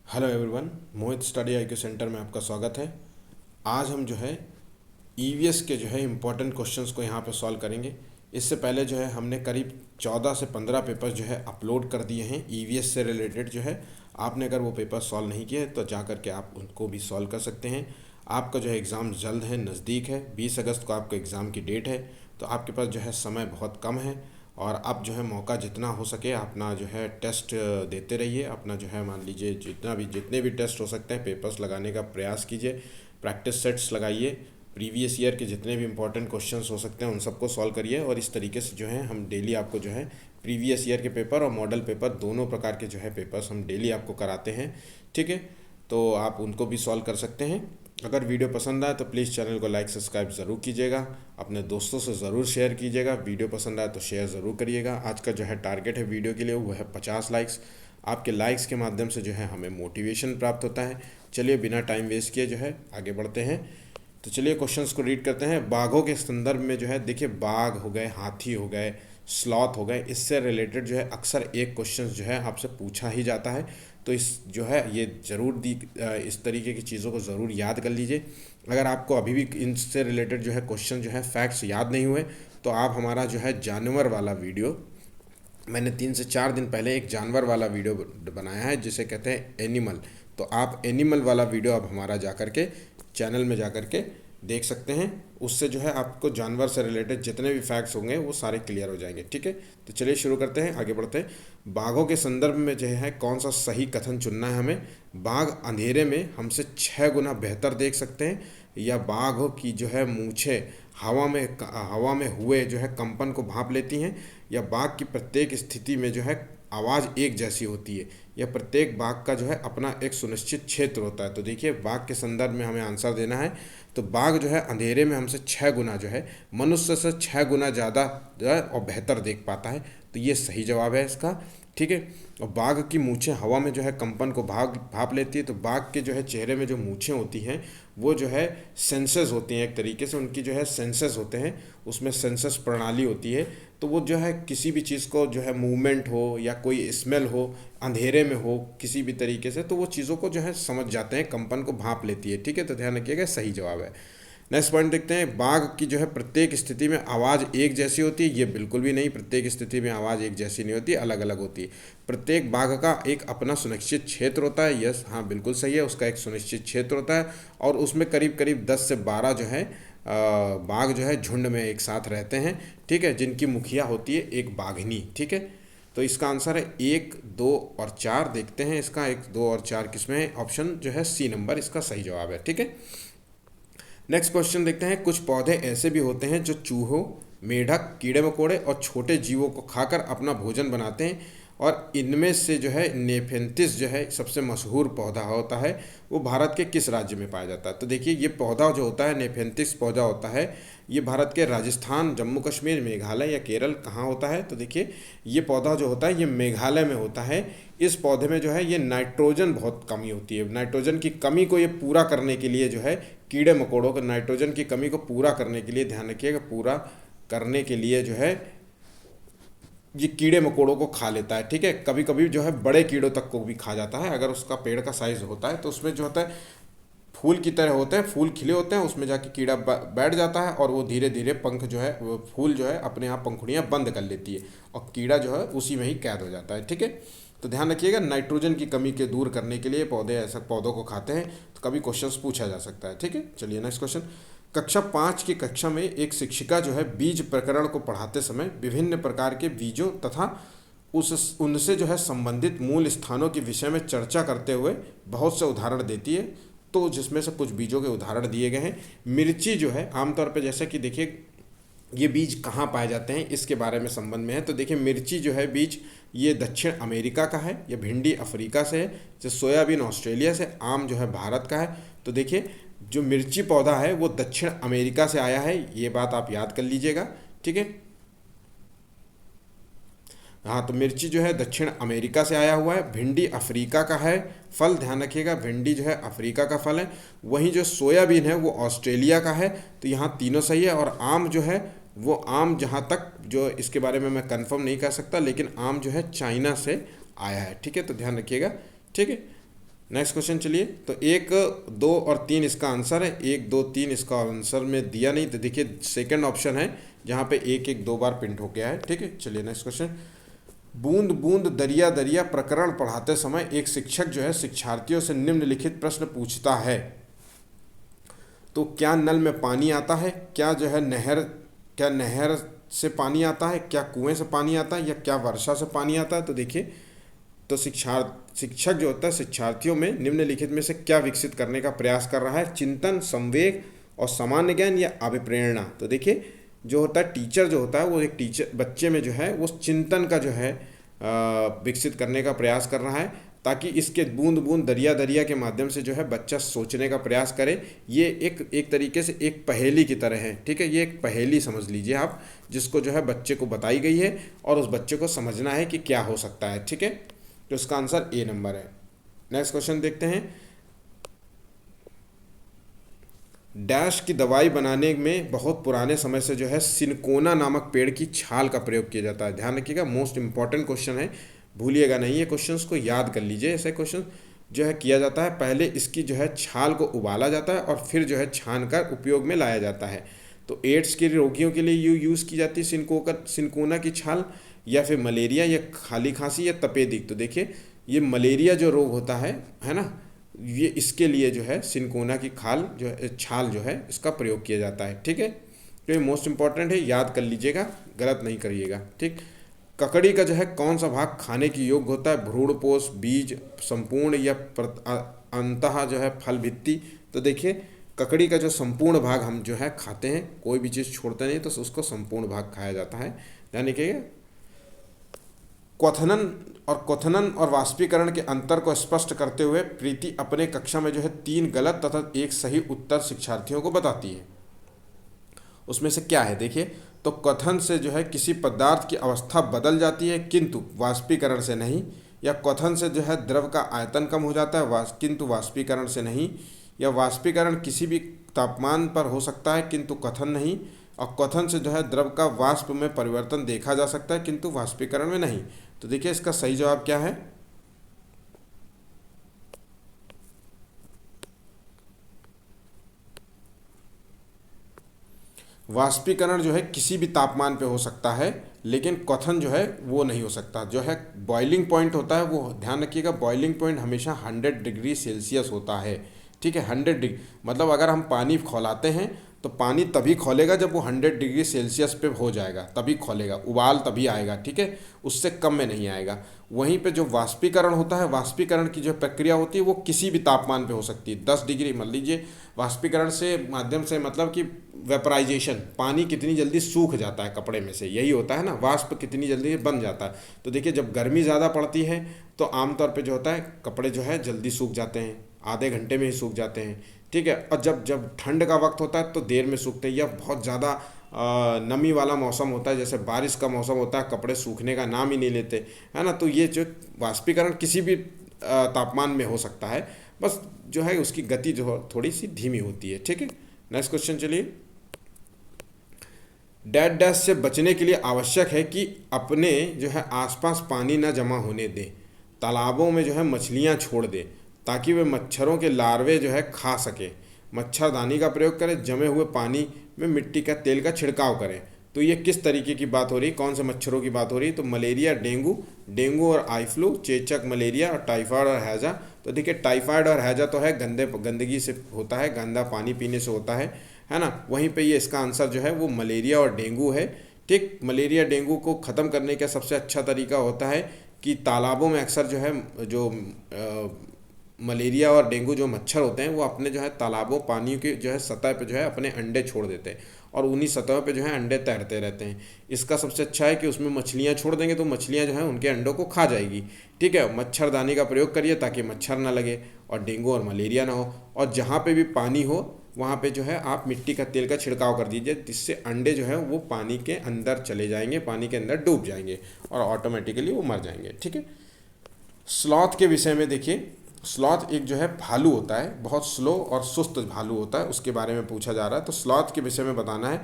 Hello everyone, मोहित study IQ centre में आपका स्वागत है। आज हम जो है ईवीएस के जो है इम्पोर्टेंट क्वेश्चंस को यहाँ पे सॉल्व करेंगे। इससे पहले जो है हमने करीब 14 से 15 पेपर्स जो है अपलोड कर दिए हैं ईवीएस से रिलेटेड। जो है आपने अगर वो पेपर सॉल्व नहीं किए तो जा कर के आप उनको भी सॉल्व कर सकते हैं। आपका जो है एग्ज़ाम जल्द है, नज़दीक है। 20 अगस्त को आपका एग्ज़ाम की डेट है, तो आपके पास जो है समय बहुत कम है। और आप जो है मौका जितना हो सके अपना जो है टेस्ट देते रहिए। अपना जो है मान लीजिए जितने भी टेस्ट हो सकते हैं पेपर्स लगाने का प्रयास कीजिए। प्रैक्टिस सेट्स लगाइए। प्रीवियस ईयर के जितने भी इंपॉर्टेंट क्वेश्चंस हो सकते हैं उन सबको सॉल्व करिए। और इस तरीके से जो है हम डेली आपको जो है प्रीवियस ईयर के पेपर और मॉडल पेपर दोनों प्रकार के जो है पेपर्स हम डेली आपको कराते हैं। ठीक है, तो आप उनको भी सॉल्व कर सकते हैं। अगर वीडियो पसंद आए तो प्लीज़ चैनल को लाइक सब्सक्राइब ज़रूर कीजिएगा। अपने दोस्तों से ज़रूर शेयर कीजिएगा। वीडियो पसंद आए तो शेयर ज़रूर करिएगा। आज का जो है टारगेट है वीडियो के लिए वो है 50 लाइक्स। आपके लाइक्स के माध्यम से जो है हमें मोटिवेशन प्राप्त होता है। चलिए बिना टाइम वेस्ट किए जो है आगे बढ़ते हैं। तो चलिए क्वेश्चंस को रीड करते हैं। बाघों के संदर्भ में जो है देखिए, बाघ हो गए, हाथी हो गए, स्लॉथ हो गए, इससे रिलेटेड जो है अक्सर एक क्वेश्चन जो है आपसे पूछा ही जाता है। तो इस जो है ये ज़रूर इस तरीके की चीज़ों को ज़रूर याद कर लीजिए। अगर आपको अभी भी इनसे रिलेटेड जो है क्वेश्चन जो है फैक्ट्स याद नहीं हुए तो आप हमारा जो है जानवर वाला वीडियो, मैंने 3 से 4 दिन पहले एक जानवर वाला वीडियो बनाया है जिसे कहते हैं एनिमल। तो आप एनिमल वाला वीडियो अब हमारा जा कर के चैनल में जा कर के देख सकते हैं। उससे जो है आपको जानवर से रिलेटेड जितने भी फैक्ट्स होंगे वो सारे क्लियर हो जाएंगे। ठीक है, तो चलिए शुरू करते हैं, आगे बढ़ते हैं। बाघों के संदर्भ में जो है कौन सा सही कथन चुनना है हमें। बाघ अंधेरे में हमसे 6 गुना बेहतर देख सकते हैं, या बाघों की जो है मूछें हवा में हुए जो है कंपन को भांप लेती हैं, या बाघ की प्रत्येक स्थिति में जो है आवाज़ एक जैसी होती है, या प्रत्येक बाघ का जो है अपना एक सुनिश्चित क्षेत्र होता है। तो देखिए बाघ के संदर्भ में हमें आंसर देना है। तो बाघ जो है अंधेरे में हमसे 6 गुना जो है मनुष्य से 6 गुना ज़्यादा जो है और बेहतर देख पाता है। तो ये सही जवाब है इसका। ठीक है, और बाघ की मूछें हवा में जो है कंपन को भाप लेती है। तो बाघ के जो है चेहरे में जो मूछें होती हैं वो जो है सेंसेस होती हैं, एक तरीके से उनकी जो है सेंसेस होते हैं, उसमें सेंसस प्रणाली होती है। तो वो जो है किसी भी चीज़ को जो है मूवमेंट हो या कोई स्मेल हो, अंधेरे में हो किसी भी तरीके से, तो वो चीज़ों को जो है समझ जाते हैं, कंपन को भांप लेती है। ठीक है, तो ध्यान रखिएगा सही जवाब है। नेक्स्ट पॉइंट देखते हैं। बाघ की जो है प्रत्येक स्थिति में आवाज़ एक जैसी होती है। ये बिल्कुल भी नहीं, प्रत्येक स्थिति में आवाज़ एक जैसी नहीं होती, अलग अलग होती है। प्रत्येक बाघ का एक अपना सुनिश्चित क्षेत्र होता है। यस, हाँ बिल्कुल सही है, उसका एक सुनिश्चित क्षेत्र होता है। और उसमें करीब करीब 10 से 12 जो है बाघ जो है झुंड में एक साथ रहते हैं। ठीक है, जिनकी मुखिया होती है एक बाघिनी। ठीक है, तो इसका आंसर है 1, 2 और 4। देखते हैं इसका 1, 2 और 4 किसमें है। ऑप्शन जो है सी नंबर इसका सही जवाब है। ठीक है, नेक्स्ट क्वेश्चन देखते हैं। कुछ पौधे ऐसे भी होते हैं जो चूहों, मेढक, कीड़े मकोड़े और छोटे जीवों को खाकर अपना भोजन बनाते हैं, और इनमें से जो है नेफेंथिस जो है सबसे मशहूर पौधा होता है, वो भारत के किस राज्य में पाया जाता है। तो देखिए ये पौधा जो होता है, नेफेंथिस पौधा होता है, ये भारत के राजस्थान, जम्मू कश्मीर, मेघालय या केरल कहाँ होता है। तो देखिए ये पौधा जो होता है ये मेघालय में होता है। इस पौधे में जो है ये नाइट्रोजन बहुत कमी होती है। नाइट्रोजन की कमी को ये पूरा करने के लिए जो है कीड़े मकोड़ों को नाइट्रोजन की कमी को पूरा करने के लिए, ध्यान रखिएगा, पूरा करने के लिए जो है ये कीड़े मकोड़ों को खा लेता है। ठीक है, कभी कभी जो है बड़े कीड़ों तक को भी खा जाता है। अगर उसका पेड़ का साइज होता है तो उसमें जो होता है फूल की तरह होते हैं, फूल खिले होते हैं, उसमें जाके कीड़ा बैठ जाता है और वो धीरे धीरे पंख जो है, वो फूल जो है अपने आप पंखुड़ियाँ बंद कर लेती है और कीड़ा जो है उसी में ही कैद हो जाता है। ठीक है, तो ध्यान रखिएगा नाइट्रोजन की कमी के दूर करने के लिए पौधे ऐसा पौधों को खाते हैं। तो कभी क्वेश्चन पूछा जा सकता है। ठीक है, चलिए नेक्स्ट क्वेश्चन। कक्षा 5 की कक्षा में एक शिक्षिका जो है बीज प्रकरण को पढ़ाते समय विभिन्न प्रकार के बीजों तथा उनसे जो है संबंधित मूल स्थानों के विषय में चर्चा करते हुए बहुत से उदाहरण देती है। तो जिसमें से कुछ बीजों के उदाहरण दिए गए हैं। मिर्ची जो है आमतौर पर, जैसा कि देखिए ये बीज कहाँ पाए जाते हैं इसके बारे में संबंध में है। तो देखिए मिर्ची जो है बीज ये दक्षिण अमेरिका का है, या भिंडी अफ्रीका से है, जैसे सोयाबीन ऑस्ट्रेलिया से, आम जो है भारत का है। तो देखिए जो मिर्ची पौधा है वो दक्षिण अमेरिका से आया है, ये बात आप याद कर लीजिएगा। ठीक है, हाँ, तो मिर्ची जो है दक्षिण अमेरिका से आया हुआ है। भिंडी अफ्रीका का है फल, ध्यान रखिएगा भिंडी जो है अफ्रीका का फल है। वहीं जो सोयाबीन है वो ऑस्ट्रेलिया का है। तो यहाँ तीनों सही है। और आम जो है वो आम, जहाँ तक जो इसके बारे में मैं कंफर्म नहीं कर सकता, लेकिन आम जो है चाइना से आया है। ठीक है, तो ध्यान रखिएगा। ठीक है, नेक्स्ट क्वेश्चन चलिए। तो 1, 2 और 3 इसका आंसर है। 1, 2, 3 इसका आंसर में दिया नहीं, तो देखिए सेकंड ऑप्शन है जहाँ पे 1, 1 2 बार प्रिंट हो गया है। ठीक है, चलिए नेक्स्ट क्वेश्चन। बूंद बूंद दरिया दरिया प्रकरण पढ़ाते समय एक शिक्षक जो है शिक्षार्थियों से निम्नलिखित प्रश्न पूछता है। तो क्या नल में पानी आता है, क्या जो है क्या नहर से पानी आता है, क्या कुएं से पानी आता है, या क्या वर्षा से पानी आता है। तो देखिए, तो शिक्षक जो होता है शिक्षार्थियों में निम्नलिखित में से क्या विकसित करने का प्रयास कर रहा है। चिंतन, संवेग और सामान्य ज्ञान या अभिप्रेरणा। तो देखिए, जो होता है टीचर जो होता है वो एक टीचर बच्चे में जो है वो चिंतन का जो है विकसित करने का प्रयास कर रहा है, ताकि इसके बूंद बूंद दरिया दरिया के माध्यम से जो है बच्चा सोचने का प्रयास करे। ये एक तरीके से एक पहेली की तरह है। ठीक है, ये एक पहेली समझ लीजिए आप, जिसको जो है बच्चे को बताई गई है और उस बच्चे को समझना है कि क्या हो सकता है। ठीक है, तो इसका आंसर ए नंबर है। नेक्स्ट क्वेश्चन देखते हैं। डैश की दवाई बनाने में बहुत पुराने समय से जो है सिनकोना नामक पेड़ की छाल का प्रयोग किया जाता है। ध्यान रखिएगा, मोस्ट इंपॉर्टेंट क्वेश्चन है, भूलिएगा नहीं, ये क्वेश्चंस को याद कर लीजिए। ऐसे क्वेश्चन जो है किया जाता है, पहले इसकी जो है छाल को उबाला जाता है और फिर जो है छान कर उपयोग में लाया जाता है। तो एड्स के रोगियों के लिए यूज़ की जाती है सिनकोना की छाल, या फिर मलेरिया या खाली खांसी या तपेदिक। तो देखिए, ये मलेरिया जो रोग होता है ना, ये इसके लिए जो है सिनकोना की छाल जो है इसका प्रयोग किया जाता है। ठीक है, तो ये मोस्ट इंपॉर्टेंट है, याद कर लीजिएगा, गलत नहीं करिएगा। ठीक, ककड़ी का जो है कौन सा भाग खाने की योग्य होता है। भ्रूणपोष, बीज, संपूर्ण या अंतः जो है फल भित्ति। तो देखिए, ककड़ी का जो संपूर्ण भाग हम जो है खाते हैं, कोई भी चीज़ छोड़ते नहीं, तो उसको संपूर्ण भाग खाया जाता है। ध्यान रखिएगा। क्वथनन और वाष्पीकरण के अंतर को स्पष्ट करते हुए प्रीति अपने कक्षा में जो है 3 गलत तथा 1 सही उत्तर शिक्षार्थियों को बताती है। उसमें से क्या है देखिए। तो क्वथन से जो है किसी पदार्थ की अवस्था बदल जाती है किंतु वाष्पीकरण से नहीं, या क्वथन से जो है द्रव का आयतन कम हो जाता है किंतु वाष्पीकरण से नहीं, या वाष्पीकरण किसी भी तापमान पर हो सकता है किंतु क्वथन नहीं, और क्वथन से जो है द्रव का वाष्प में परिवर्तन देखा जा सकता है किंतु वाष्पीकरण में नहीं। तो देखिए, इसका सही जवाब क्या है। वाष्पीकरण जो है किसी भी तापमान पे हो सकता है, लेकिन क्वथन जो है वो नहीं हो सकता। जो है बॉइलिंग पॉइंट होता है, वो ध्यान रखिएगा, बॉइलिंग पॉइंट हमेशा 100 डिग्री सेल्सियस होता है। ठीक है, 100 डिग्री मतलब अगर हम पानी खौलाते हैं तो पानी तभी खौलेगा जब वो 100 डिग्री सेल्सियस पे हो जाएगा, तभी खौलेगा, उबाल तभी आएगा। ठीक है, उससे कम में नहीं आएगा। वहीं पे जो वाष्पीकरण होता है, वाष्पीकरण की जो प्रक्रिया होती है वो किसी भी तापमान पे हो सकती है। 10 डिग्री मान लीजिए, वाष्पीकरण से माध्यम से मतलब कि वेपराइजेशन, पानी कितनी जल्दी सूख जाता है कपड़े में से, यही होता है ना, वाष्प कितनी जल्दी बन जाता है। तो देखिए, जब गर्मी ज़्यादा पड़ती है तो आमतौर पे जो होता है कपड़े जो है जल्दी सूख जाते हैं, आधे घंटे में ही सूख जाते हैं। ठीक है, और जब जब ठंड का वक्त होता है तो देर में सूखते हैं, या बहुत ज़्यादा नमी वाला मौसम होता है, जैसे बारिश का मौसम होता है, कपड़े सूखने का नाम ही नहीं लेते, है ना। तो ये जो वाष्पीकरण किसी भी तापमान में हो सकता है, बस जो है उसकी गति जो थोड़ी सी धीमी होती है। ठीक है, नेक्स्ट क्वेश्चन चलिए। डैश डैश से बचने के लिए आवश्यक है कि अपने जो है आसपास पानी न जमा होने दें, तालाबों में जो है मछलियाँ छोड़ दें ताकि वे मच्छरों के लार्वे जो है खा सकें, मच्छरदानी का प्रयोग करें, जमे हुए पानी में मिट्टी का तेल का छिड़काव करें। तो ये किस तरीके की बात हो रही, कौन से मच्छरों की बात हो रही। तो मलेरिया, डेंगू और आई फ्लू, चेचक, मलेरिया और टाइफाइड और हैजा। तो देखिए, टाइफाइड और हैजा तो है गंदगी से होता है, गंदा पानी पीने से होता है ना। वहीं पे ये इसका आंसर जो है वो मलेरिया और डेंगू है। ठीक, मलेरिया डेंगू को ख़त्म करने का सबसे अच्छा तरीका होता है कि तालाबों में अक्सर जो है जो मलेरिया और डेंगू जो मच्छर होते हैं वो अपने जो है तालाबों, पानी की जो है सतह पे जो है अपने अंडे छोड़ देते हैं और उन्हीं सतह पे जो है अंडे तैरते रहते हैं। इसका सबसे अच्छा है कि उसमें मछलियाँ छोड़ देंगे तो मछलियाँ जो है उनके अंडों को खा जाएगी। ठीक है, मच्छरदानी का प्रयोग करिए ताकि मच्छर ना लगे और डेंगू और मलेरिया ना हो। और जहाँ पे भी पानी हो वहाँ पे जो है आप मिट्टी का तेल का छिड़काव कर दीजिए, जिससे अंडे जो है वो पानी के अंदर चले जाएंगे, पानी के अंदर डूब जाएंगे और ऑटोमेटिकली वो मर जाएंगे। ठीक है, स्लॉथ के विषय में देखिए, स्लॉथ एक जो है भालू होता है, बहुत स्लो और सुस्त भालू होता है, उसके बारे में पूछा जा रहा है। तो स्लॉथ के विषय में बताना है।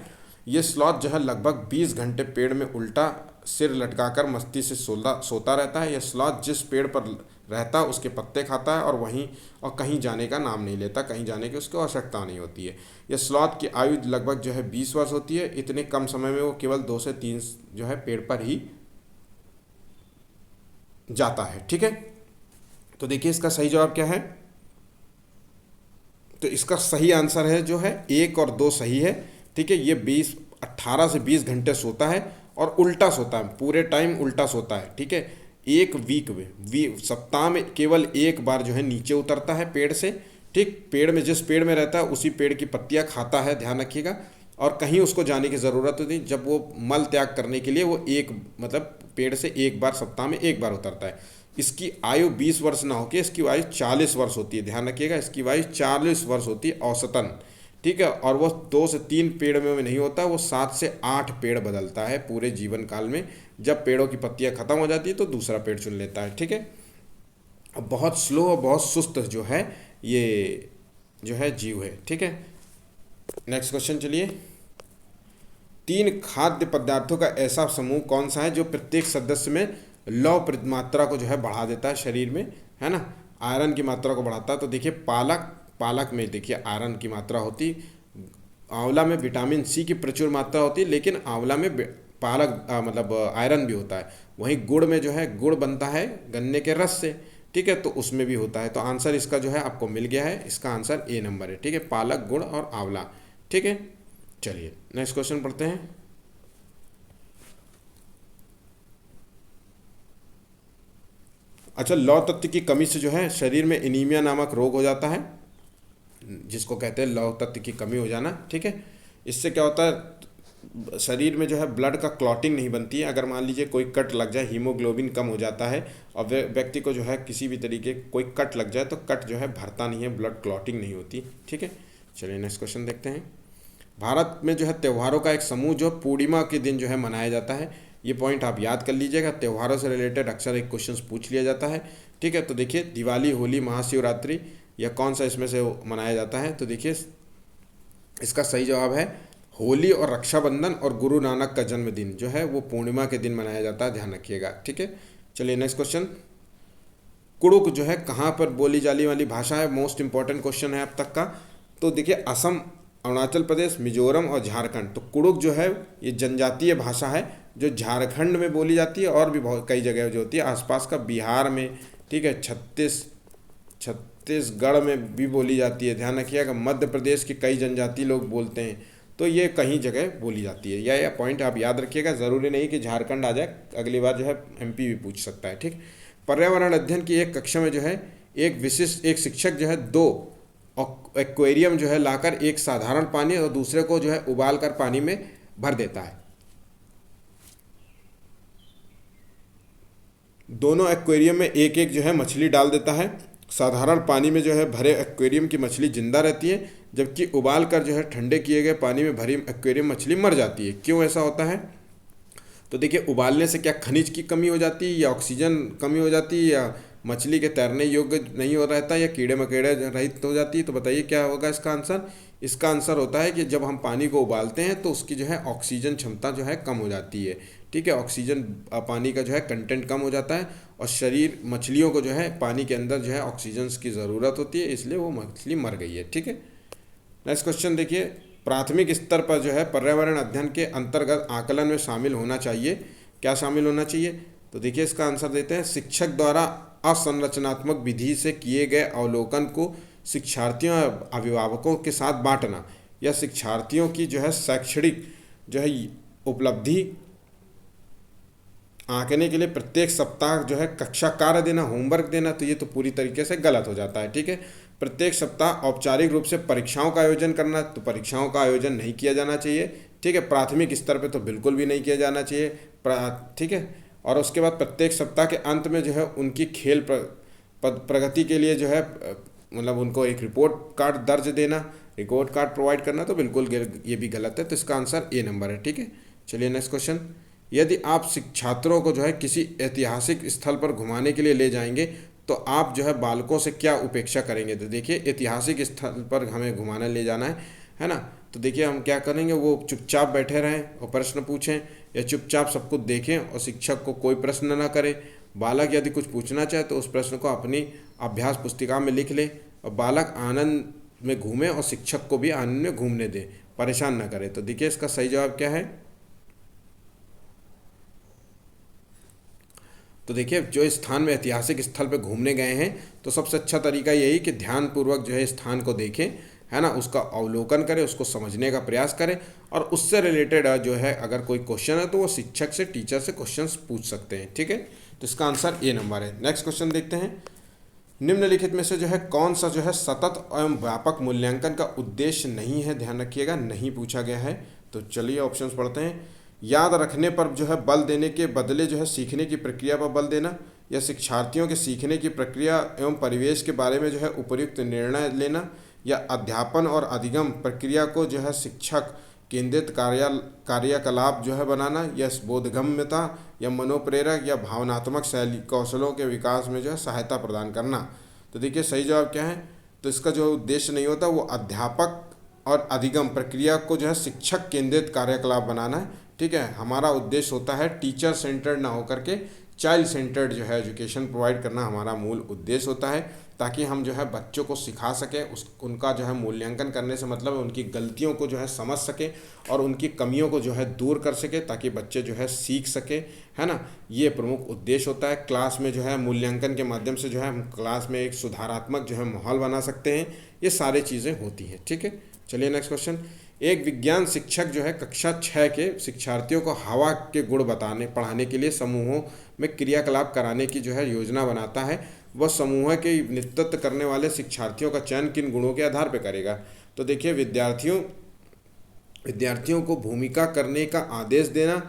ये स्लॉथ जो है लगभग 20 घंटे पेड़ में उल्टा सिर लटकाकर मस्ती से सोता रहता है। यह स्लॉथ जिस पेड़ पर रहता है उसके पत्ते खाता है और कहीं जाने का नाम नहीं लेता, कहीं जाने की उसको आवश्यकता नहीं होती है। यह स्लॉथ की आयु लगभग जो है 20 वर्ष होती है। इतने कम समय में वो केवल 2 से 3 जो है पेड़ पर ही जाता है। ठीक है, तो देखिए इसका सही जवाब क्या है। तो इसका सही आंसर है जो है 1 और 2 सही है। ठीक है, ये 18 से 20 घंटे सोता है और उल्टा सोता है, पूरे टाइम उल्टा सोता है। ठीक है, एक वीक में सप्ताह में केवल एक बार जो है नीचे उतरता है पेड़ से। ठीक, पेड़ में जिस पेड़ में रहता है उसी पेड़ की पत्तियां खाता है, ध्यान रखिएगा। और कहीं उसको जाने की ज़रूरत होती है। जब वो मल त्याग करने के लिए वो पेड़ से एक बार, सप्ताह में एक बार उतरता है। इसकी आयु 20 वर्ष ना होकर इसकी आयु 40 वर्ष होती है, ध्यान रखिएगा। इसकी आयु 40 वर्ष होती है औसतन। ठीक है, और वो 2 से 3 पेड़ में नहीं होता, वो 7 से 8 पेड़ बदलता है पूरे जीवन काल में। जब पेड़ों की पत्तियां खत्म हो जाती है तो दूसरा पेड़ चुन लेता है। ठीक है, अब बहुत स्लो और बहुत सुस्त जो है ये जो है जीव है। ठीक है, नेक्स्ट क्वेश्चन चलिए। 3 खाद्य पदार्थों का ऐसा समूह कौन सा है जो प्रत्येक सदस्य में लौह मात्रा को जो है बढ़ा देता है शरीर में, है ना, आयरन की मात्रा को बढ़ाता है। तो देखिए पालक में देखिए आयरन की मात्रा होती, आंवला में विटामिन सी की प्रचुर मात्रा होती है, लेकिन आंवला में मतलब आयरन भी होता है। वहीं गुड़ में जो है गुड़ बनता है गन्ने के रस से। ठीक है, तो उसमें भी होता है। तो आंसर इसका जो है आपको मिल गया है, इसका आंसर ए नंबर है। ठीक है, पालक, गुड़ और आंवला। ठीक है, चलिए नेक्स्ट क्वेश्चन पढ़ते हैं। अच्छा, लौह तत्व की कमी से जो है शरीर में एनीमिया नामक रोग हो जाता है, जिसको कहते हैं लौह तत्व की कमी हो जाना। ठीक है, इससे क्या होता है, शरीर में जो है ब्लड का क्लॉटिंग नहीं बनती है। अगर मान लीजिए कोई कट लग जाए, हीमोग्लोबिन कम हो जाता है और व्यक्ति को जो है किसी भी तरीके कोई कट लग जाए तो कट जो है भरता नहीं है, ब्लड क्लॉटिंग नहीं होती। ठीक है, चलिए नेक्स्ट क्वेश्चन देखते हैं। भारत में जो है त्योहारों का एक समूह जो पूर्णिमा के दिन जो है मनाया जाता है। ये पॉइंट आप याद कर लीजिएगा, त्योहारों से रिलेटेड अक्सर एक क्वेश्चन पूछ लिया जाता है। ठीक है, तो देखिए दिवाली, होली, महाशिवरात्रि या कौन सा इसमें से मनाया जाता है। तो देखिए इसका सही जवाब है होली और रक्षाबंधन और गुरु नानक का जन्मदिन जो है वो पूर्णिमा के दिन मनाया जाता है, ध्यान रखिएगा। ठीक है, चलिए नेक्स्ट क्वेश्चन। कुड़ुक जो है कहाँ पर बोली जाने वाली भाषा है, मोस्ट इंपॉर्टेंट क्वेश्चन है अब तक का। तो देखिए असम, अरुणाचल प्रदेश, मिजोरम और झारखंड। तो कुड़ुक जो है ये जनजातीय भाषा है जो झारखंड में बोली जाती है और भी बहुत कई जगह जो होती है आसपास का, बिहार में, ठीक है, छत्तीसगढ़ में भी बोली जाती है, ध्यान रखिएगा। मध्य प्रदेश के कई जनजाति लोग बोलते हैं, तो ये कहीं जगह बोली जाती है। यह पॉइंट आप याद रखिएगा, ज़रूरी नहीं कि झारखंड आ जाए, अगली बार जो है एमपी भी पूछ सकता है। ठीक, पर्यावरण अध्ययन की एक कक्षा में जो है एक शिक्षक जो है 2 एक्वेरियम जो है लाकर एक साधारण पानी और दूसरे को जो है उबाल कर पानी में भर देता है। दोनों एक्वेरियम में एक एक जो है मछली डाल देता है। साधारण पानी में जो है भरे एक्वेरियम की मछली जिंदा रहती है, जबकि उबाल कर जो है ठंडे किए गए पानी में भरी एक्वेरियम मछली मर जाती है। क्यों ऐसा होता है? तो देखिए उबालने से क्या खनिज की कमी हो जाती है, या ऑक्सीजन कमी हो जाती है, या मछली के तैरने योग्य नहीं हो रहता, या कीड़े मकोड़े रहित हो जाती है। तो बताइए क्या होगा इसका आंसर? इसका आंसर होता है कि जब हम पानी को उबालते हैं तो उसकी जो है ऑक्सीजन क्षमता जो है कम हो जाती है। ठीक है, ऑक्सीजन पानी का जो है कंटेंट कम हो जाता है और मछलियों को जो है पानी के अंदर जो है ऑक्सीजन की ज़रूरत होती है, इसलिए वो मछली मर गई है। ठीक है, नेक्स्ट क्वेश्चन देखिए। प्राथमिक स्तर पर जो है पर्यावरण अध्ययन के अंतर्गत आकलन में शामिल होना चाहिए, क्या शामिल होना चाहिए? तो देखिए इसका आंसर देते हैं, शिक्षक द्वारा असंरचनात्मक विधि से किए गए अवलोकन को शिक्षार्थियों और अभिभावकों के साथ बांटना, या शिक्षार्थियों की जो है शैक्षणिक जो है उपलब्धि आंकने के लिए प्रत्येक सप्ताह जो है कक्षा कार्य देना, होमवर्क देना। तो ये तो पूरी तरीके से गलत हो जाता है। ठीक है, प्रत्येक सप्ताह औपचारिक रूप से परीक्षाओं का आयोजन करना, तो परीक्षाओं का आयोजन नहीं किया जाना चाहिए। ठीक है, प्राथमिक स्तर पे तो बिल्कुल भी नहीं किया जाना चाहिए। ठीक है, और उसके बाद प्रत्येक सप्ताह के अंत में जो है उनकी खेल प्रगति के लिए जो है मतलब उनको एक रिपोर्ट कार्ड दर्ज देना, रिपोर्ट कार्ड प्रोवाइड करना, तो बिल्कुल ये भी गलत है। तो इसका आंसर ए नंबर है। ठीक है, चलिए नेक्स्ट क्वेश्चन। यदि आप छात्रों को जो है किसी ऐतिहासिक स्थल पर घुमाने के लिए ले जाएंगे तो आप जो है बालकों से क्या उपेक्षा करेंगे? तो देखिए ऐतिहासिक स्थल पर हमें घुमाने ले जाना है ना, तो देखिए हम क्या करेंगे, वो चुपचाप बैठे रहें और प्रश्न पूछें, या चुपचाप सब कुछ देखें और शिक्षक को कोई प्रश्न ना करें। बालक यदि कुछ पूछना चाहे तो उस प्रश्न को अपनी अभ्यास पुस्तिका में लिख ले, और बालक आनंद में घूमे और शिक्षक को भी आनंद में घूमने दे, परेशान ना करे। तो देखिए इसका सही जवाब क्या है। तो देखिए जो स्थान में ऐतिहासिक स्थल पे घूमने गए हैं तो सबसे अच्छा तरीका यही कि ध्यानपूर्वक जो है स्थान को देखें, है ना, उसका अवलोकन करें, उसको समझने का प्रयास करें, और उससे रिलेटेड जो है अगर कोई क्वेश्चन है तो वो शिक्षक से, टीचर से क्वेश्चंस पूछ सकते हैं। ठीक है, तो इसका आंसर ए नंबर है। नेक्स्ट क्वेश्चन देखते हैं। निम्नलिखित में से जो है कौन सा जो है सतत एवं व्यापक मूल्यांकन का उद्देश्य नहीं है, ध्यान रखिएगा, नहीं पूछा गया है। तो चलिए ऑप्शंस पढ़ते हैं। याद रखने पर जो है बल देने के बदले जो है सीखने की प्रक्रिया पर बल देना, या शिक्षार्थियों के सीखने की प्रक्रिया एवं परिवेश के बारे में जो है उपयुक्त निर्णय लेना, या अध्यापन और अधिगम प्रक्रिया को जो है शिक्षक केंद्रित कार्यकलाप जो है बनाना, या बोधगम्यता या मनोप्रेरक या भावनात्मक शैली कौशलों के विकास में जो है सहायता प्रदान करना। तो देखिए सही जवाब क्या है। तो इसका जो उद्देश्य नहीं होता वो अध्यापक और अधिगम प्रक्रिया को जो है शिक्षक केंद्रित कार्यकलाप बनाना है। ठीक है, हमारा उद्देश्य होता है टीचर सेंटर्ड ना होकर के चाइल्ड सेंटर्ड जो है एजुकेशन प्रोवाइड करना हमारा मूल उद्देश्य होता है, ताकि हम जो है बच्चों को सिखा सकें, उनका जो है मूल्यांकन करने से मतलब है उनकी गलतियों को जो है समझ सकें और उनकी कमियों को जो है दूर कर सकें, ताकि बच्चे जो है सीख सकें, है ना। ये प्रमुख उद्देश्य होता है। क्लास में जो है मूल्यांकन के माध्यम से जो है हम क्लास में एक सुधारात्मक जो है माहौल बना सकते हैं। ये सारी चीज़ें होती हैं। ठीक है, चलिए नेक्स्ट क्वेश्चन। एक विज्ञान शिक्षक जो है कक्षा 6 के शिक्षार्थियों को हवा के गुण पढ़ाने के लिए समूहों में क्रियाकलाप कराने की जो है योजना बनाता है। वह समूह के नेतृत्व करने वाले शिक्षार्थियों का चयन किन गुणों के आधार पर करेगा। तो देखिए विद्यार्थियों को भूमिका करने का आदेश देना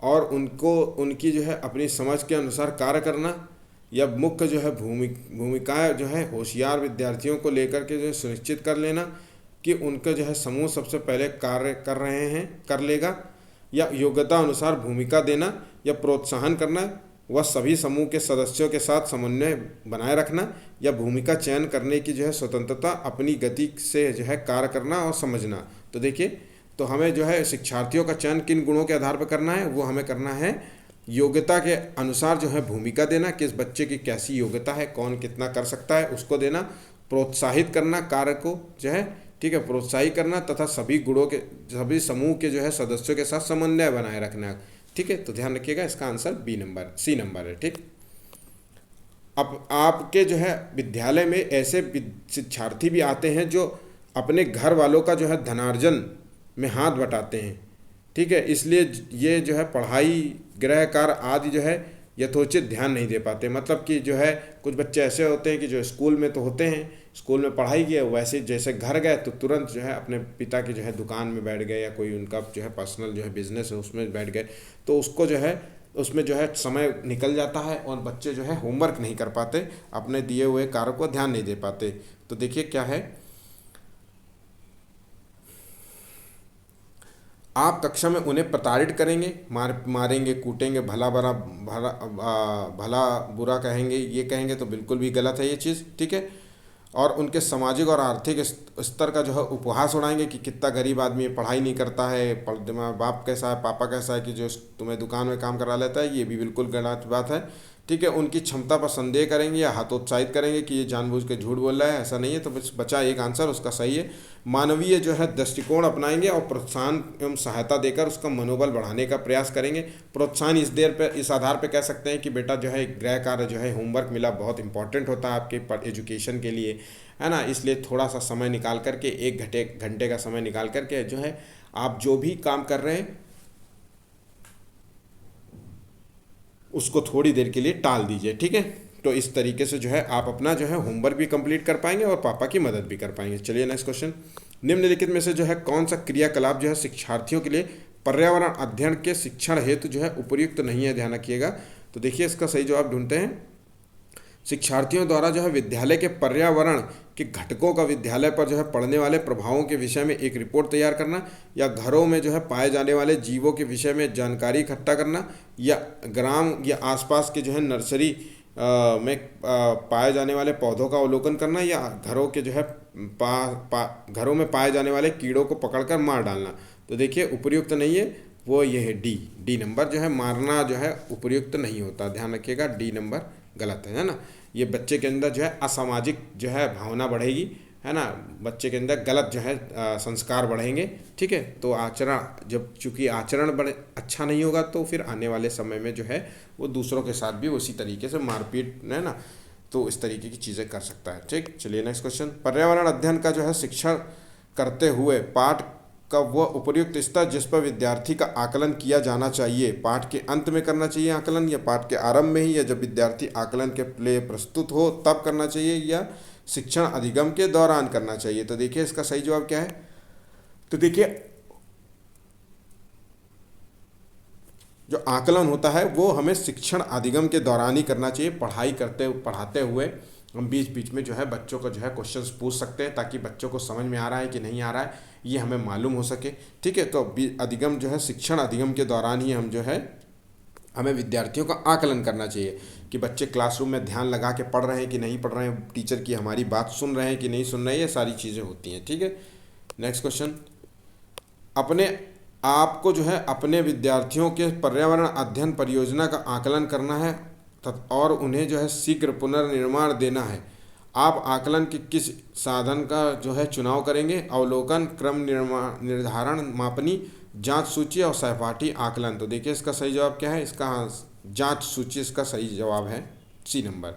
और उनकी जो है अपनी समझ के अनुसार कार्य करना, या मुख्य जो है भूमिकाएं जो है होशियार विद्यार्थियों को लेकर के जो है सुनिश्चित कर लेना कि उनका जो है समूह सबसे पहले कार्य कर लेगा, या योग्यता अनुसार भूमिका देना या प्रोत्साहन करना, वह सभी समूह के सदस्यों के साथ समन्वय बनाए रखना, या भूमिका चयन करने की जो है स्वतंत्रता, अपनी गति से जो है कार्य करना और समझना। तो देखिए, तो हमें जो है शिक्षार्थियों का चयन किन गुणों के आधार पर करना है, वो हमें करना है योग्यता के अनुसार जो है भूमिका देना, किस बच्चे की कैसी योग्यता है, कौन कितना कर सकता है उसको देना, प्रोत्साहित करना कार्य को जो है, ठीक है, प्रोत्साहित करना, तथा सभी समूह के जो है सदस्यों के साथ समन्वय बनाए रखना। ठीक है, तो ध्यान रखिएगा, इसका आंसर सी नंबर है। ठीक, अब आपके जो है विद्यालय में ऐसे शिक्षार्थी भी आते हैं जो अपने घर वालों का जो है धनार्जन में हाथ बटाते हैं। ठीक है, इसलिए ये जो है पढ़ाई, गृह कार्य आदि जो है यथोचित ध्यान नहीं दे पाते। मतलब कि जो है कुछ बच्चे ऐसे होते हैं कि जो स्कूल में तो होते हैं, स्कूल में पढ़ाई किए, वैसे जैसे घर गए तो तुरंत जो है अपने पिता की जो है दुकान में बैठ गए, या कोई उनका जो है पर्सनल जो है बिजनेस है उसमें बैठ गए, तो उसको जो है उसमें जो है समय निकल जाता है और बच्चे जो है होमवर्क नहीं कर पाते, अपने दिए हुए कार्य को ध्यान नहीं दे पाते। तो देखिए क्या है, आप कक्षा में उन्हें प्रताड़ित करेंगे, मारेंगे, कूटेंगे, भला बुरा कहेंगे, ये कहेंगे तो बिल्कुल भी गलत है ये चीज़। ठीक है, और उनके सामाजिक और आर्थिक स्तर का जो है उपहास उड़ाएंगे कि कितना गरीब आदमी है, पढ़ाई नहीं करता है, बाप कैसा है, पापा कैसा है कि जो तुम्हें दुकान में काम करा लेता है, ये भी बिल्कुल गलत बात है। ठीक है, उनकी क्षमता पर संदेह करेंगे या हतोत्साहित करेंगे कि ये जानबूझ के झूठ बोल रहा है, ऐसा नहीं है। तो बस बचा एक आंसर उसका सही है। मानवीय जो है दृष्टिकोण अपनाएंगे और प्रोत्साहन एवं सहायता देकर उसका मनोबल बढ़ाने का प्रयास करेंगे। प्रोत्साहन इस आधार पर कह सकते हैं कि बेटा जो है गृह कार्य जो है होमवर्क मिला बहुत इंपॉर्टेंट होता है आपके एजुकेशन के लिए, है ना, इसलिए थोड़ा सा समय निकाल करके, 1 घंटे का समय निकाल करके जो है आप जो भी काम कर रहे हैं उसको थोड़ी देर के लिए टाल दीजिए। ठीक है, तो इस तरीके से जो है आप अपना जो है होमवर्क भी कंप्लीट कर पाएंगे और पापा की मदद भी कर पाएंगे। चलिए नेक्स्ट क्वेश्चन। निम्नलिखित में से जो है कौन सा क्रियाकलाप जो है शिक्षार्थियों के लिए पर्यावरण अध्ययन के शिक्षण हेतु जो है उपयुक्त नहीं है, ध्यान रखिएगा। तो देखिए इसका सही जवाब ढूंढते हैं। शिक्षार्थियों द्वारा जो है विद्यालय के पर्यावरण के घटकों का विद्यालय पर जो है पड़ने वाले प्रभावों के विषय में एक रिपोर्ट तैयार करना, या घरों में जो है पाए जाने वाले जीवों के विषय में जानकारी इकट्ठा करना, या ग्राम या आसपास के जो है नर्सरी में पाए जाने वाले पौधों का अवलोकन करना, या घरों के जो है घरों में पाए जाने वाले कीड़ों को पकड़कर मार डालना। तो देखिए उपयुक्त नहीं है, वो ये है डी नंबर जो है, मारना जो है उपयुक्त नहीं होता, ध्यान रखिएगा, डी नंबर गलत है ना। ये बच्चे के अंदर जो है असामाजिक जो है भावना बढ़ेगी, है ना, बच्चे के अंदर गलत जो है संस्कार बढ़ेंगे, ठीक है। तो आचरण, जब चूंकि आचरण बड़े अच्छा नहीं होगा तो फिर आने वाले समय में जो है वो दूसरों के साथ भी उसी तरीके से मारपीट, है ना, तो इस तरीके की चीज़ें कर सकता है, ठीक। चलिए नेक्स्ट क्वेश्चन, पर्यावरण अध्ययन का जो है शिक्षण करते हुए पाठ का वह उपयुक्त स्तर जिस पर विद्यार्थी का आकलन किया जाना चाहिए, पाठ के अंत में करना चाहिए आकलन, या पाठ के आरंभ में ही, या जब विद्यार्थी आकलन के लिए प्रस्तुत हो तब करना चाहिए, या शिक्षण अधिगम के दौरान करना चाहिए। तो देखिए इसका सही जवाब क्या है। तो देखिए जो आकलन होता है वो हमें शिक्षण अधिगम के दौरान ही करना चाहिए। पढ़ाते हुए हम बीच बीच में जो है बच्चों को जो है क्वेश्चंस पूछ सकते हैं, ताकि बच्चों को समझ में आ रहा है कि नहीं आ रहा है ये हमें मालूम हो सके, ठीक है। तो अधिगम जो है, शिक्षण अधिगम के दौरान ही हम जो है हमें विद्यार्थियों का आकलन करना चाहिए कि बच्चे क्लासरूम में ध्यान लगा के पढ़ रहे हैं कि नहीं पढ़ रहे हैं, टीचर की हमारी बात सुन रहे हैं कि नहीं सुन रहे हैं, ये सारी चीज़ें होती हैं, ठीक है। नेक्स्ट क्वेश्चन, अपने आपको जो है अपने विद्यार्थियों के पर्यावरण अध्ययन परियोजना का आकलन करना है और उन्हें जो है शीघ्र पुनर्निर्माण देना है। आप आकलन के किस साधन का जो है चुनाव करेंगे? अवलोकन, क्रम निर्धारण, मापनी, जांच सूची और सहपाठी आकलन। तो देखिए इसका सही जवाब क्या है, इसका जांच सूची इसका सही जवाब है, सी नंबर।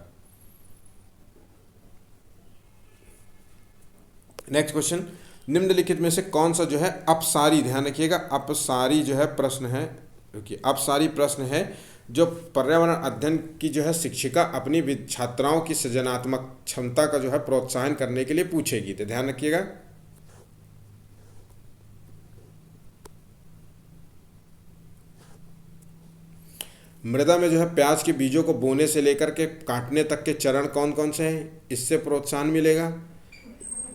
नेक्स्ट क्वेश्चन, निम्नलिखित में से कौन सा जो है अपसारी, ध्यान रखिएगा अपसारी जो है प्रश्न है, क्योंकि अपसारी प्रश्न है जो पर्यावरण अध्ययन की जो है शिक्षिका अपनी छात्राओं की सृजनात्मक क्षमता का जो है प्रोत्साहन करने के लिए पूछेगी। तो ध्यान रखिएगा। मृदा में जो है प्याज के बीजों को बोने से लेकर के काटने तक के चरण कौन कौन से हैं, इससे प्रोत्साहन मिलेगा।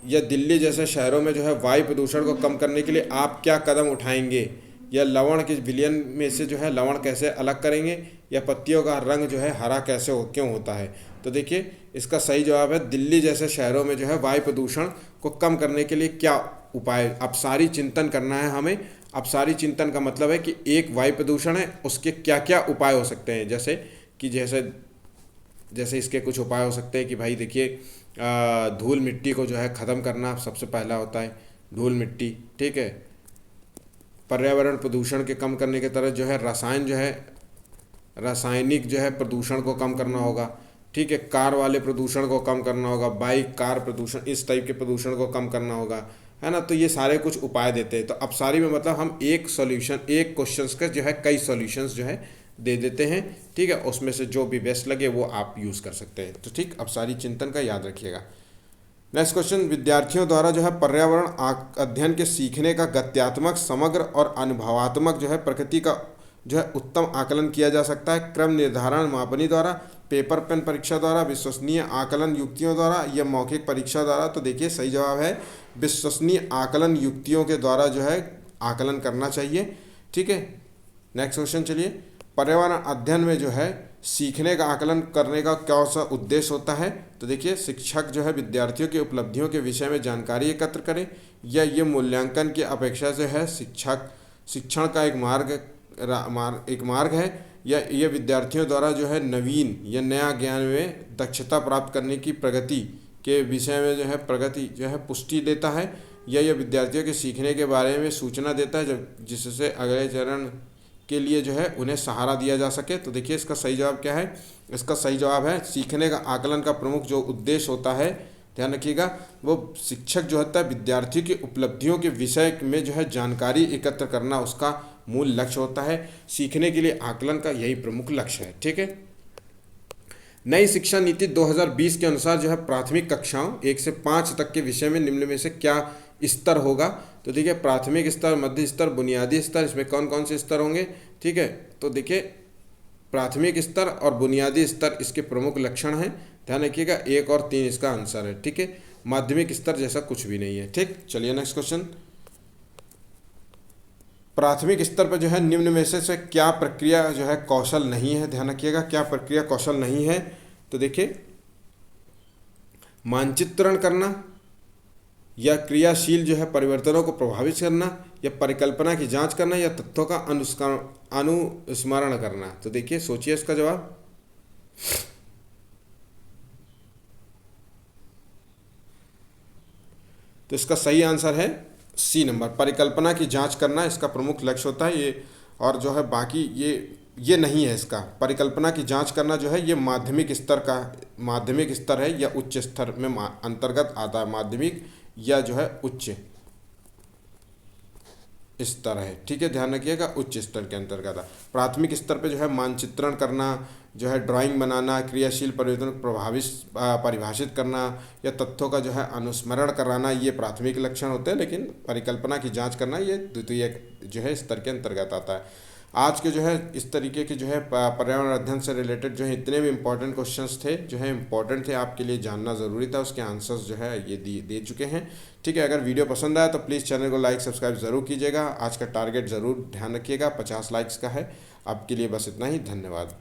या दिल्ली जैसे शहरों में जो है वायु प्रदूषण को कम करने के लिए आप क्या कदम उठाएंगे। या लवण के विलयन में से जो है लवण कैसे अलग करेंगे। या पत्तियों का रंग जो है हरा क्यों होता है। तो देखिए इसका सही जवाब है, दिल्ली जैसे शहरों में जो है वायु प्रदूषण को कम करने के लिए क्या उपाय, अपसारी चिंतन करना है हमें। अपसारी चिंतन का मतलब है कि एक वायु प्रदूषण है, उसके क्या क्या उपाय हो सकते हैं। जैसे इसके कुछ उपाय हो सकते हैं कि भाई देखिए धूल मिट्टी को जो है ख़त्म करना सबसे पहला होता है, धूल मिट्टी, ठीक है। पर्यावरण प्रदूषण के कम करने के तरह जो है रासायनिक जो है प्रदूषण को कम करना होगा, ठीक है। कार वाले प्रदूषण को कम करना होगा, बाइक कार प्रदूषण, इस टाइप के प्रदूषण को कम करना होगा, है ना। तो ये सारे कुछ उपाय देते हैं। तो अपसारी में मतलब हम एक क्वेश्चंस का जो है कई सॉल्यूशंस जो है दे देते हैं, ठीक है। उसमें से जो भी बेस्ट लगे वो आप यूज़ कर सकते हैं। तो ठीक, अपसारी चिंतन का याद रखिएगा। नेक्स्ट क्वेश्चन, विद्यार्थियों द्वारा जो है पर्यावरण अध्ययन के सीखने का गत्यात्मक, समग्र और अनुभवात्मक जो है प्रकृति का जो है उत्तम आकलन किया जा सकता है। क्रम निर्धारण मापनी द्वारा, पेपर पेन परीक्षा द्वारा, विश्वसनीय आकलन युक्तियों द्वारा, या मौखिक परीक्षा द्वारा। तो देखिए सही जवाब है विश्वसनीय आकलन युक्तियों के द्वारा जो है आकलन करना चाहिए, ठीक है। नेक्स्ट क्वेश्चन चलिए, पर्यावरण अध्ययन में जो है सीखने का आकलन करने का क्या सा उद्देश्य होता है। तो देखिए एक जो है विद्यार्थियों की उपलब्धियों के विषय में जानकारी एकत्र करें, या ये मूल्यांकन की अपेक्षा से है शिक्षण का एक मार्ग है, या ये विद्यार्थियों द्वारा जो है नवीन या नया ज्ञान में दक्षता प्राप्त करने की प्रगति के विषय में जो है प्रगति जो है पुष्टि देता है, या ये विद्यार्थियों के सीखने के बारे में सूचना देता है जिससे अगले चरण के लिए जो है उन्हें सहारा दिया जा सके। तो देखिए इसका सही जवाब क्या है, इसका सही जवाब है सीखने का आकलन का प्रमुख जो उद्देश्य होता है, ध्यान रखिएगा, वो शिक्षक जो होता है विद्यार्थियों की उपलब्धियों के विषय में जो है जानकारी एकत्र करना उसका मूल लक्ष्य होता है। सीखने के लिए आकलन का यही प्रमुख लक्ष्य है, ठीक है। नई शिक्षा नीति 2020 के अनुसार जो है प्राथमिक कक्षाओं 1 से 5 तक के विषय में निम्न में से क्या स्तर होगा। तो देखिए प्राथमिक स्तर, मध्य स्तर, बुनियादी स्तर, इसमें कौन कौन से स्तर होंगे, ठीक है। तो देखिए प्राथमिक स्तर और बुनियादी स्तर इसके प्रमुख लक्षण हैं, ध्यान रखिएगा। 1 और 3 इसका आंसर है, ठीक है। माध्यमिक स्तर जैसा कुछ भी नहीं है, ठीक। चलिए नेक्स्ट क्वेश्चन, प्राथमिक स्तर पर जो है निम्न में से क्या प्रक्रिया जो है कौशल नहीं है, ध्यान रखिएगा क्या प्रक्रिया कौशल नहीं है। तो देखिए, मानचित्रण करना या क्रियाशील जो है परिवर्तनों को प्रभावित करना या परिकल्पना की जांच करना या तथ्यों का अनुस्मरण करना। तो देखिए, सोचिए इसका जवाब। तो इसका सही आंसर है सी नंबर, परिकल्पना की जांच करना इसका प्रमुख लक्ष्य होता है ये। और जो है बाकी ये नहीं है इसका। परिकल्पना की जांच करना जो है ये माध्यमिक स्तर है या उच्च स्तर में अंतर्गत आता है। माध्यमिक या जो है उच्च स्तर है, ठीक है, ध्यान रखिएगा, उच्च स्तर के अंतर्गत आता। प्राथमिक स्तर पे जो है मानचित्रण करना, जो है ड्राइंग बनाना, क्रियाशील परिवर्तन को परिभाषित करना या तथ्यों का जो है अनुस्मरण कराना, ये प्राथमिक लक्षण होते हैं। लेकिन परिकल्पना की जांच करना ये द्वितीय जो है स्तर के अंतर्गत आता है। आज के जो है इस तरीके के जो है पर्यावरण अध्ययन से रिलेटेड जो है इतने भी इंपॉर्टेंट क्वेश्चंस थे, जो है इंपॉर्टेंट थे, आपके लिए जानना ज़रूरी था, उसके आंसर्स जो है ये दे चुके हैं। ठीक है, अगर वीडियो पसंद आया तो प्लीज़ चैनल को लाइक सब्सक्राइब ज़रूर कीजिएगा। आज का टारगेट ज़रूर ध्यान रखिएगा, 50 लाइक्स का है। आपके लिए बस इतना ही, धन्यवाद।